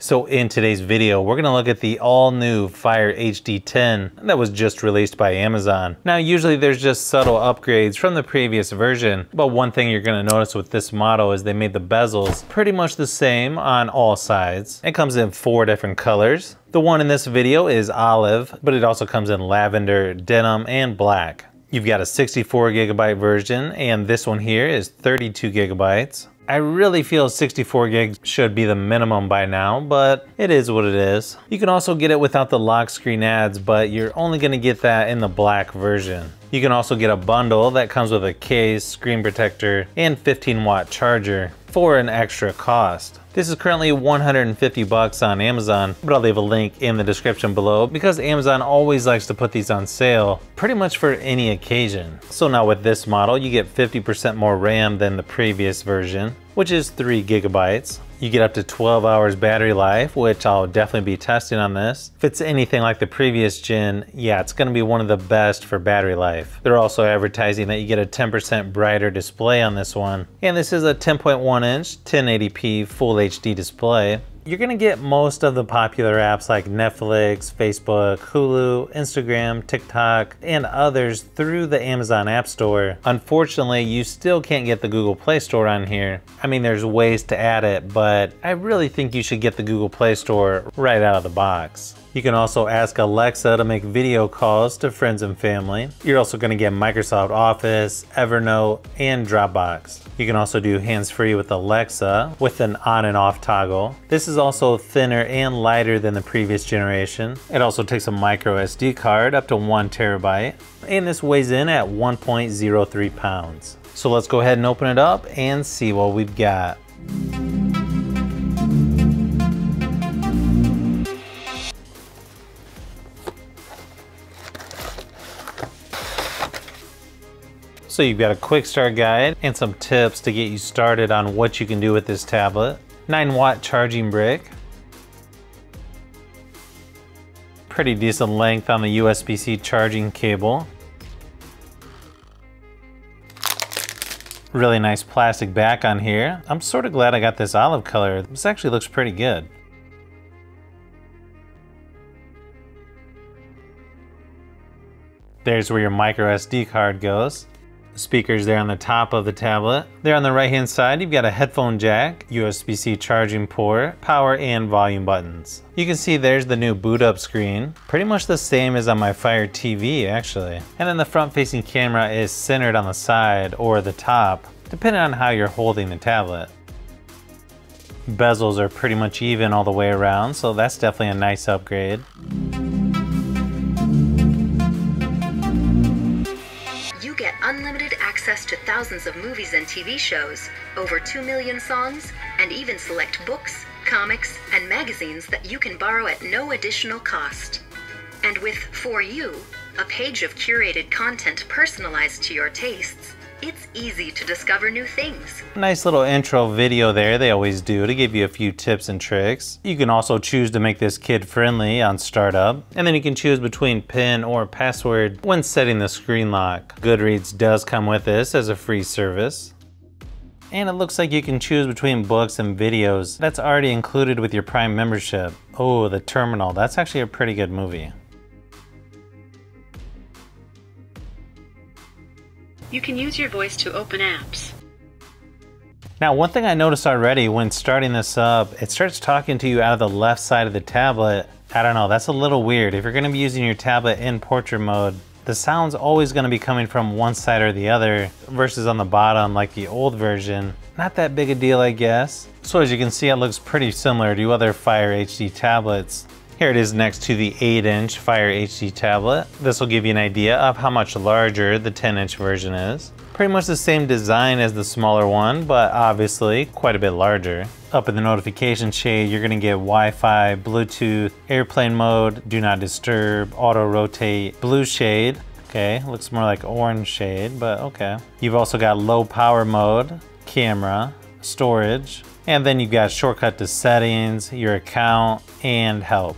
So in today's video, we're gonna look at the all-new Fire HD 10 that was just released by Amazon. Now, usually there's just subtle upgrades from the previous version, but one thing you're gonna notice with this model is they made the bezels pretty much the same on all sides. It comes in 4 different colors. The one in this video is olive, but it also comes in lavender, denim, and black. You've got a 64 gigabyte version, and this one here is 32 gigabytes. I really feel 64 gigs should be the minimum by now, but it is what it is. You can also get it without the lock screen ads, but you're only gonna get that in the black version. You can also get a bundle that comes with a case, screen protector, and 15-watt charger for an extra cost. This is currently 150 bucks on Amazon, but I'll leave a link in the description below because Amazon always likes to put these on sale pretty much for any occasion. So now with this model, you get 50% more RAM than the previous version, which is 3 gigabytes. You get up to 12 hours battery life, which I'll definitely be testing on this. If it's anything like the previous gen, yeah, it's gonna be one of the best for battery life. They're also advertising that you get a 10% brighter display on this one. And this is a 10.1 inch 1080p full HD display. You're gonna get most of the popular apps like Netflix, Facebook, Hulu, Instagram, TikTok, and others through the Amazon App Store. Unfortunately, you still can't get the Google Play Store on here. I mean, there's ways to add it, but I really think you should get the Google Play Store right out of the box. You can also ask Alexa to make video calls to friends and family. You're also gonna get Microsoft Office, Evernote, and Dropbox. You can also do hands-free with Alexa with an on and off toggle. This is also thinner and lighter than the previous generation. It also takes a micro SD card up to 1 terabyte, and this weighs in at 1.03 pounds. So let's go ahead and open it up and see what we've got. So you've got a quick start guide and some tips to get you started on what you can do with this tablet. 9-watt charging brick. Pretty decent length on the USB-C charging cable. Really nice plastic back on here. I'm sort of glad I got this olive color. This actually looks pretty good. There's where your micro SD card goes. Speakers there on the top of the tablet. There on the right hand side, you've got a headphone jack, USB-C charging port, power and volume buttons. You can see there's the new boot up screen, pretty much the same as on my Fire TV actually. And then the front facing camera is centered on the side or the top, depending on how you're holding the tablet. Bezels are pretty much even all the way around, so that's definitely a nice upgrade. Get unlimited access to thousands of movies and TV shows, over 2 million songs, and even select books, comics, and magazines that you can borrow at no additional cost. And with For You, a page of curated content personalized to your tastes, it's easy to discover new things. Nice little intro video there, they always do, to give you a few tips and tricks. You can also choose to make this kid-friendly on startup, and then you can choose between PIN or password when setting the screen lock. Goodreads does come with this as a free service. And it looks like you can choose between books and videos. That's already included with your Prime membership. Oh, The Terminal, that's actually a pretty good movie. You can use your voice to open apps. Now, one thing I noticed already when starting this up, it starts talking to you out of the left side of the tablet. I don't know, that's a little weird. If you're gonna be using your tablet in portrait mode, the sound's always gonna be coming from one side or the other versus on the bottom like the old version. Not that big a deal, I guess. So as you can see, it looks pretty similar to other Fire HD tablets. Here it is next to the 8-inch Fire HD tablet. This will give you an idea of how much larger the 10-inch version is. Pretty much the same design as the smaller one, but obviously quite a bit larger. Up in the notification shade, you're gonna get Wi-Fi, Bluetooth, airplane mode, do not disturb, auto rotate, blue shade. Okay, looks more like orange shade, but okay. You've also got low power mode, camera, storage, and then you've got shortcut to settings, your account, and help.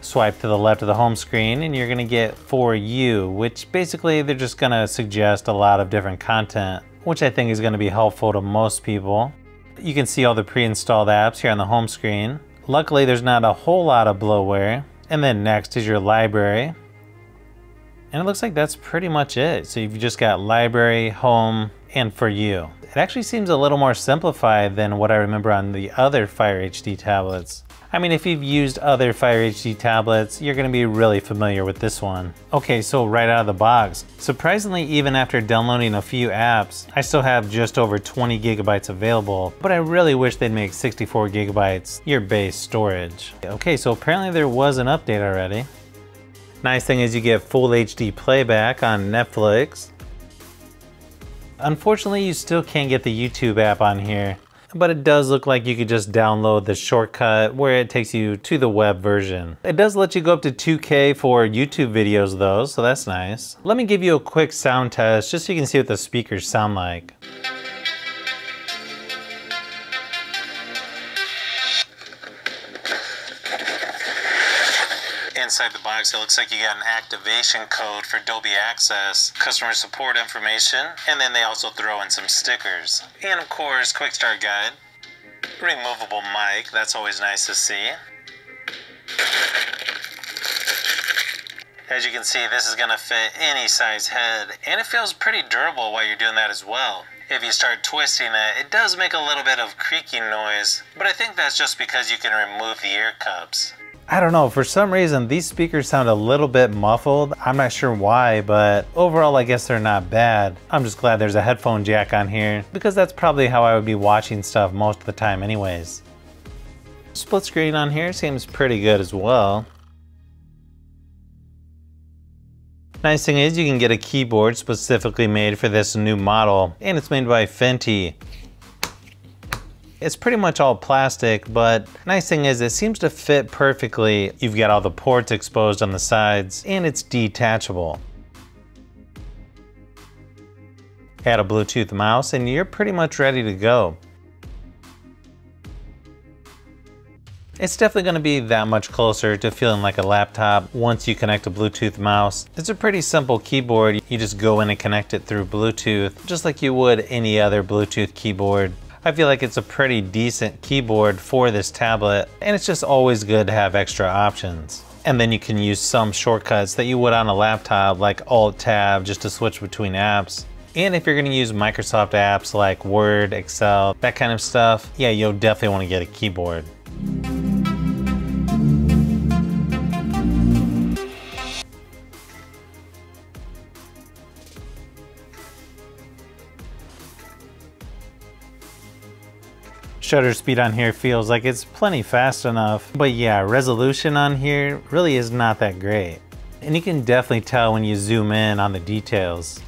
Swipe to the left of the home screen and you're gonna get For You, which basically they're just gonna suggest a lot of different content which I think is going to be helpful to most people. You can see all the pre-installed apps here on the home screen. Luckily, there's not a whole lot of bloatware. And then next is your library. And it looks like that's pretty much it. So you've just got library, home, and for you. It actually seems a little more simplified than what I remember on the other Fire HD tablets. I mean, if you've used other Fire HD tablets, you're gonna be really familiar with this one. Okay, so right out of the box, surprisingly, even after downloading a few apps, I still have just over 20 gigabytes available, but I really wish they'd make 64 gigabytes your base storage. Okay, so apparently there was an update already. Nice thing is you get full HD playback on Netflix. Unfortunately, you still can't get the YouTube app on here, but it does look like you could just download the shortcut where it takes you to the web version. It does let you go up to 2K for YouTube videos though, so that's nice. Let me give you a quick sound test just so you can see what the speakers sound like. Inside the box, it looks like you got an activation code for Dolby Access, customer support information, and then they also throw in some stickers. And of course, quick start guide. Removable mic, that's always nice to see. As you can see, this is gonna fit any size head, and it feels pretty durable while you're doing that as well. If you start twisting it, it does make a little bit of creaking noise, but I think that's just because you can remove the ear cups. I don't know, for some reason these speakers sound a little bit muffled. I'm not sure why, but overall I guess they're not bad. I'm just glad there's a headphone jack on here because that's probably how I would be watching stuff most of the time anyways. Split screen on here seems pretty good as well. Nice thing is you can get a keyboard specifically made for this new model, and it's made by Fenty. It's pretty much all plastic, but nice thing is it seems to fit perfectly. You've got all the ports exposed on the sides, and it's detachable. Add a Bluetooth mouse, and you're pretty much ready to go. It's definitely going to be that much closer to feeling like a laptop once you connect a Bluetooth mouse. It's a pretty simple keyboard. You just go in and connect it through Bluetooth, just like you would any other Bluetooth keyboard. I feel like it's a pretty decent keyboard for this tablet, and it's just always good to have extra options. And then you can use some shortcuts that you would on a laptop, like Alt-Tab, just to switch between apps. And if you're gonna use Microsoft apps like Word, Excel, that kind of stuff, yeah, you'll definitely wanna get a keyboard. Shutter speed on here feels like it's plenty fast enough, but yeah, resolution on here really is not that great. And you can definitely tell when you zoom in on the details.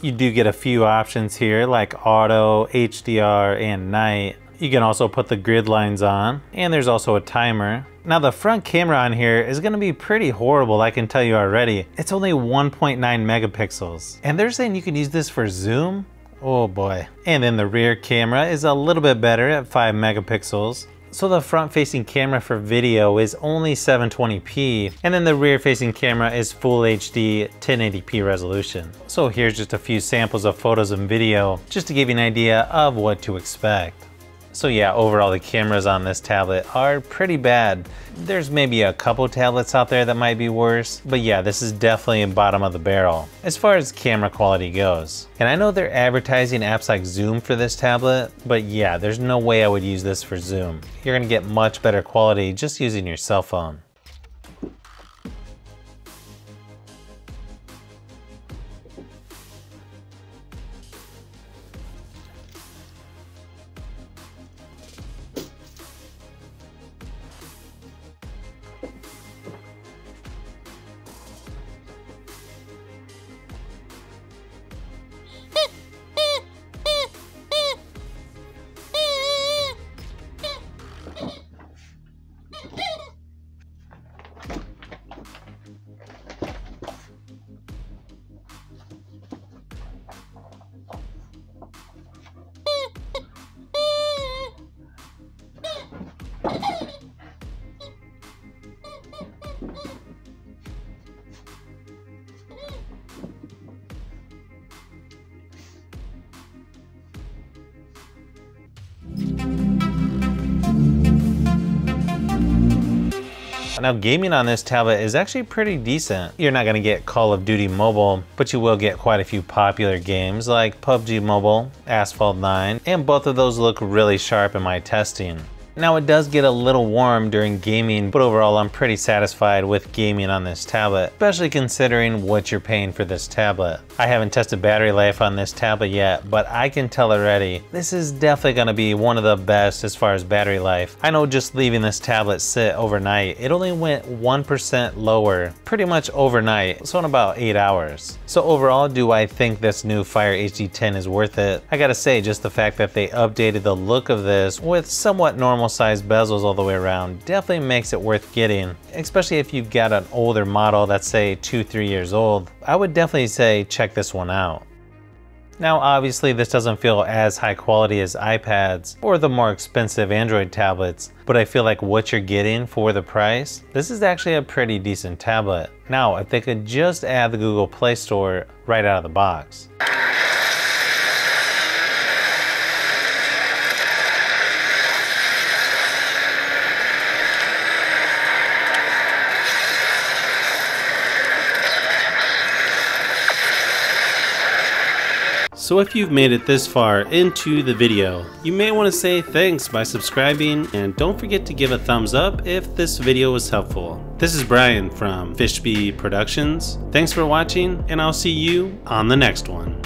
You do get a few options here like auto, HDR, and night. You can also put the grid lines on, and there's also a timer. Now the front camera on here is gonna be pretty horrible, I can tell you already. It's only 1.9 megapixels, and they're saying you can use this for zoom? Oh boy. And then the rear camera is a little bit better at 5 megapixels. So the front facing camera for video is only 720p, and then the rear facing camera is full HD 1080p resolution. So here's just a few samples of photos and video, just to give you an idea of what to expect. So yeah, overall the cameras on this tablet are pretty bad. There's maybe a couple tablets out there that might be worse, but yeah, this is definitely bottom of the barrel as far as camera quality goes. And I know they're advertising apps like Zoom for this tablet, but yeah, there's no way I would use this for Zoom. You're gonna get much better quality just using your cell phone. Now, gaming on this tablet is actually pretty decent. You're not gonna get Call of Duty Mobile, but you will get quite a few popular games like PUBG Mobile, Asphalt 9, and both of those look really sharp in my testing. Now, it does get a little warm during gaming, but overall I'm pretty satisfied with gaming on this tablet, especially considering what you're paying for this tablet. I haven't tested battery life on this tablet yet, but I can tell already this is definitely going to be one of the best as far as battery life. I know just leaving this tablet sit overnight, it only went 1% lower pretty much overnight, so in about 8 hours. So overall, do I think this new Fire HD10 is worth it? I gotta say, just the fact that they updated the look of this with somewhat normal sized bezels all the way around definitely makes it worth getting, especially if you've got an older model that's say 2-3 years old. I would definitely say check this one out. Now, obviously this doesn't feel as high quality as iPads or the more expensive Android tablets, but I feel like what you're getting for the price, this is actually a pretty decent tablet. Now, if they could just add the Google Play Store right out of the box. So if you've made it this far into the video, you may want to say thanks by subscribing, and don't forget to give a thumbs up if this video was helpful. This is Brian from Fishbee Productions. Thanks for watching, and I'll see you on the next one.